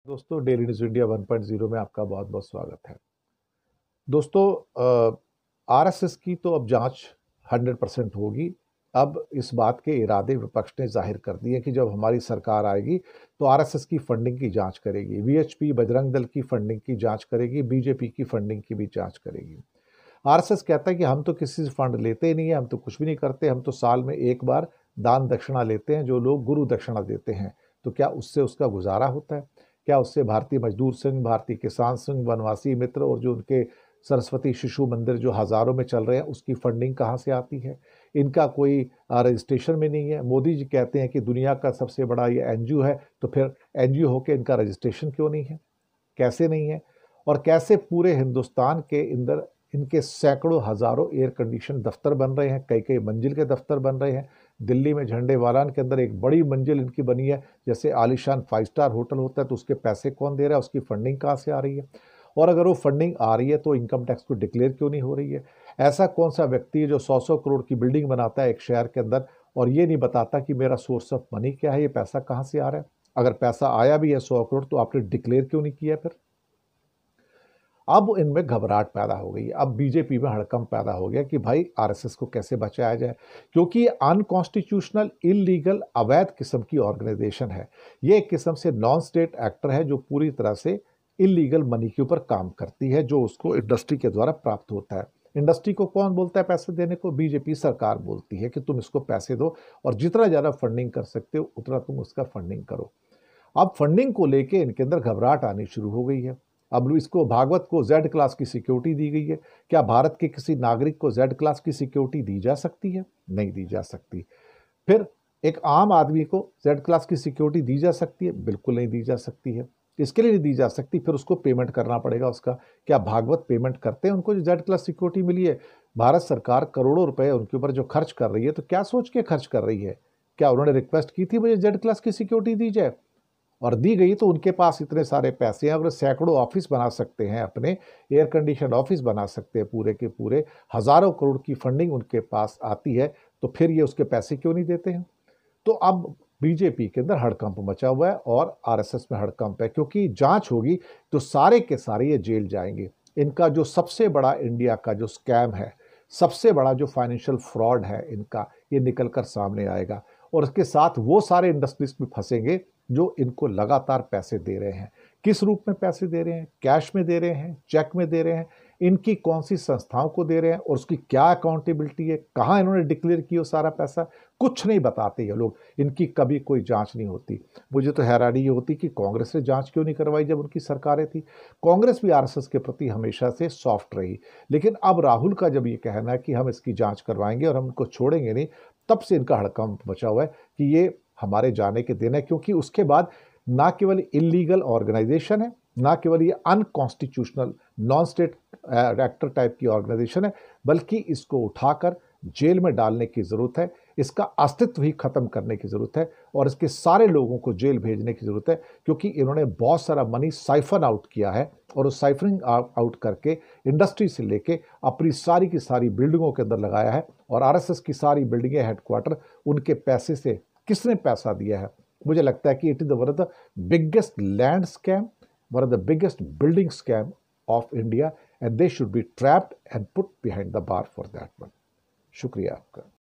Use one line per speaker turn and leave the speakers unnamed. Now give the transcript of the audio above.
दोस्तों, daily news India 1.0 में आपका बहुत बहुत स्वागत है। दोस्तों, आरएसएस की तो अब जांच 100% होगी। अब इस बात के इरादे विपक्ष ने जाहिर कर दिए कि जब हमारी सरकार आएगी तो आरएसएस की फंडिंग की जांच करेगी, वीएचपी बजरंग दल की फंडिंग की जांच करेगी, बीजेपी की फंडिंग की भी जांच करेगी। आरएसएस कहता है कि हम तो किसी से फंड लेते ही नहीं है, हम तो कुछ भी नहीं करते, हम तो साल में एक बार दान दक्षिणा लेते हैं, जो लोग गुरु दक्षिणा देते हैं। तो क्या उससे उसका गुजारा होता है? क्या उससे भारतीय मजदूर संघ, भारतीय किसान संघ, वनवासी मित्र और जो उनके सरस्वती शिशु मंदिर जो हजारों में चल रहे हैं, उसकी फंडिंग कहाँ से आती है? इनका कोई रजिस्ट्रेशन में नहीं है। मोदी जी कहते हैं कि दुनिया का सबसे बड़ा ये एनजीओ है, तो फिर एनजीओ होकर इनका रजिस्ट्रेशन क्यों नहीं है? कैसे नहीं है? और कैसे पूरे हिंदुस्तान के अंदर इनके सैकड़ों हजारों एयर कंडीशन दफ्तर बन रहे हैं, कई कई मंजिल के दफ्तर बन रहे हैं। दिल्ली में झंडे वालान के अंदर एक बड़ी मंजिल इनकी बनी है, जैसे आलिशान 5 स्टार होटल होता है। तो उसके पैसे कौन दे रहा है? उसकी फंडिंग कहाँ से आ रही है? और अगर वो फंडिंग आ रही है तो इनकम टैक्स को डिक्लेयर क्यों नहीं हो रही है? ऐसा कौन सा व्यक्ति है जो 100-100 करोड़ की बिल्डिंग बनाता है एक शहर के अंदर और ये नहीं बताता कि मेरा सोर्स ऑफ मनी क्या है, ये पैसा कहाँ से आ रहा है? अगर पैसा आया भी है 100 करोड़, तो आपने डिक्लेयर क्यों नहीं किया फिर? अब इनमें घबराहट पैदा हो गई है। अब बीजेपी में हड़कंप पैदा हो गया कि भाई आरएसएस को कैसे बचाया जाए, क्योंकि ये अनकॉन्स्टिट्यूशनल, इलीगल, अवैध किस्म की ऑर्गेनाइजेशन है। ये एक किस्म से नॉन स्टेट एक्टर है जो पूरी तरह से इलीगल मनी के ऊपर काम करती है, जो उसको इंडस्ट्री के द्वारा प्राप्त होता है। इंडस्ट्री को कौन बोलता है पैसे देने को? बीजेपी सरकार बोलती है कि तुम इसको पैसे दो और जितना ज्यादा फंडिंग कर सकते हो उतना तुम उसका फंडिंग करो। अब फंडिंग को लेके इनके अंदर घबराहट आनी शुरू हो गई है। अब इसको, भागवत को जेड क्लास की सिक्योरिटी दी गई है। क्या भारत के किसी नागरिक को जेड क्लास की सिक्योरिटी दी जा सकती है? नहीं दी जा सकती। फिर एक आम आदमी को जेड क्लास की सिक्योरिटी दी जा सकती है? बिल्कुल नहीं दी जा सकती है। इसके लिए नहीं दी जा सकती, फिर उसको पेमेंट करना पड़ेगा उसका। क्या भागवत पेमेंट करते हैं उनको जो जेड क्लास सिक्योरिटी मिली है? भारत सरकार करोड़ों रुपए उनके ऊपर जो खर्च कर रही है, तो क्या सोच के खर्च कर रही है? क्या उन्होंने रिक्वेस्ट की थी मुझे जेड क्लास की सिक्योरिटी दी जाए और दी गई? तो उनके पास इतने सारे पैसे हैं, अगर सैकड़ों ऑफिस बना सकते हैं, अपने एयर कंडीशन ऑफिस बना सकते हैं, पूरे के पूरे हजारों करोड़ की फंडिंग उनके पास आती है, तो फिर ये उसके पैसे क्यों नहीं देते हैं? तो अब बीजेपी के अंदर हड़कंप मचा हुआ है और आरएसएस में हड़कंप है, क्योंकि जांच होगी तो सारे के सारे ये जेल जाएंगे। इनका जो सबसे बड़ा इंडिया का जो स्कैम है, सबसे बड़ा जो फाइनेंशियल फ्रॉड है इनका, ये निकल कर सामने आएगा। और इसके साथ वो सारे इंडस्ट्रीज में फंसेंगे जो इनको लगातार पैसे दे रहे हैं। किस रूप में पैसे दे रहे हैं? कैश में दे रहे हैं, चेक में दे रहे हैं, इनकी कौन सी संस्थाओं को दे रहे हैं और उसकी क्या अकाउंटेबिलिटी है, कहाँ इन्होंने डिक्लेयर किया सारा पैसा, कुछ नहीं बताते ये लोग। इनकी कभी कोई जांच नहीं होती। मुझे तो हैरानी ये होती कि कांग्रेस ने जांच क्यों नहीं करवाई जब उनकी सरकारें थी। कांग्रेस भी आरएसएस के प्रति हमेशा से सॉफ्ट रही, लेकिन अब राहुल का जब ये कहना है कि हम इसकी जांच करवाएंगे और हम इनको छोड़ेंगे नहीं, तब से इनका हड़कंप मचा हुआ है कि ये हमारे जाने के दिन है। क्योंकि उसके बाद ना केवल इलीगल ऑर्गेनाइजेशन है, ना केवल ये unconstitutional non state actor type की ऑर्गेनाइजेशन है, बल्कि इसको उठाकर जेल में डालने की जरूरत है। इसका अस्तित्व ही खत्म करने की जरूरत है और इसके सारे लोगों को जेल भेजने की जरूरत है, क्योंकि इन्होंने बहुत सारा मनी साइफन आउट किया है और उस साइफनिंग आउट करके इंडस्ट्री से लेके अपनी सारी की सारी बिल्डिंगों के अंदर लगाया है। और आरएसएस की सारी बिल्डिंगें, हेडक्वार्टर, उनके पैसे से किसने पैसा दिया है? मुझे लगता है कि it is one of the biggest land scam, one of the biggest building scam of India, and they should be trapped and put behind the bar for that one. शुक्रिया आपका।